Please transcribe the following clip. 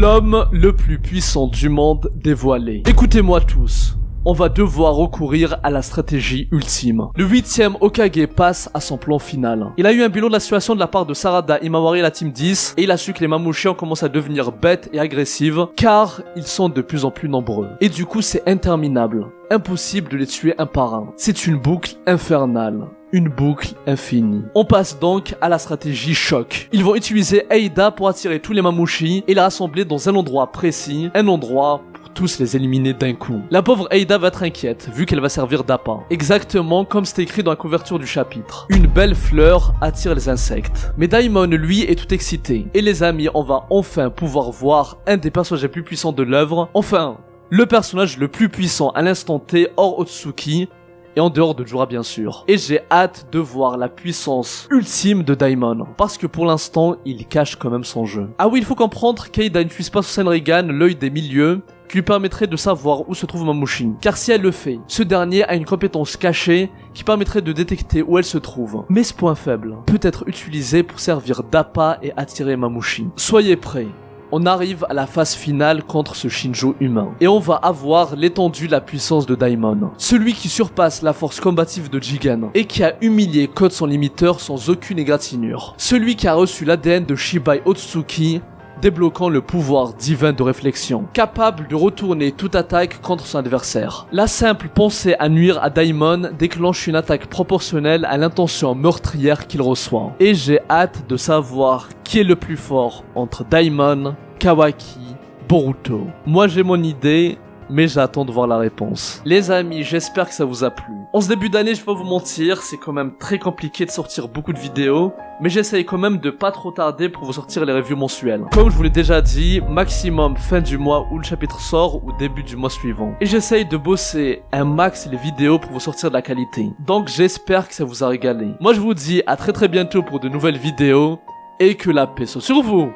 L'homme le plus puissant du monde dévoilé. Écoutez-moi tous. On va devoir recourir à la stratégie ultime. Le 8e Hokage passe à son plan final. Il a eu un bilan de la situation de la part de Sarada, Imawari et la team 10, et il a su que les Mamouchi ont commencé à devenir bêtes et agressives, car ils sont de plus en plus nombreux. Et du coup c'est interminable. Impossible de les tuer un par un. C'est une boucle infernale. Une boucle infinie. On passe donc à la stratégie choc. Ils vont utiliser Eida pour attirer tous les Mamouchi et les rassembler dans un endroit précis, un endroit pour tous les éliminer d'un coup. La pauvre Eida va être inquiète, vu qu'elle va servir d'appât. Exactement comme c'est écrit dans la couverture du chapitre. Une belle fleur attire les insectes. Mais Daimon, lui, est tout excité. Et les amis, on va enfin pouvoir voir un des personnages les plus puissants de l'œuvre. Enfin, le personnage le plus puissant à l'instant T hors Otsutsuki, et en dehors de Jura bien sûr. Et j'ai hâte de voir la puissance ultime de Daimon, parce que pour l'instant, il cache quand même son jeu. Ah oui, il faut comprendre qu'Eida n'utilise pas son Senrigan, l'œil des milieux, qui lui permettrait de savoir où se trouve Mamouchi. Car si elle le fait, ce dernier a une compétence cachée qui permettrait de détecter où elle se trouve. Mais ce point faible peut être utilisé pour servir d'appât et attirer Mamouchi. Soyez prêts. On arrive à la phase finale contre ce Shinjo humain. Et on va avoir l'étendue de la puissance de Daimon. Celui qui surpasse la force combative de Jigen. Et qui a humilié Code son limiteur sans aucune égratignure. Celui qui a reçu l'ADN de Shibai Otsutsuki, débloquant le pouvoir divin de réflexion. Capable de retourner toute attaque contre son adversaire. La simple pensée à nuire à Daimon déclenche une attaque proportionnelle à l'intention meurtrière qu'il reçoit. Et j'ai hâte de savoir qui est le plus fort entre Daimon, Kawaki, Boruto. Moi j'ai mon idée, mais j'attends de voir la réponse. Les amis, j'espère que ça vous a plu. En ce début d'année, je vais pas vous mentir, c'est quand même très compliqué de sortir beaucoup de vidéos, mais j'essaye quand même de pas trop tarder pour vous sortir les reviews mensuelles. Comme je vous l'ai déjà dit, maximum fin du mois où le chapitre sort ou début du mois suivant. Et j'essaye de bosser un max les vidéos pour vous sortir de la qualité. Donc j'espère que ça vous a régalé. Moi je vous dis à très bientôt pour de nouvelles vidéos, et que la paix soit sur vous.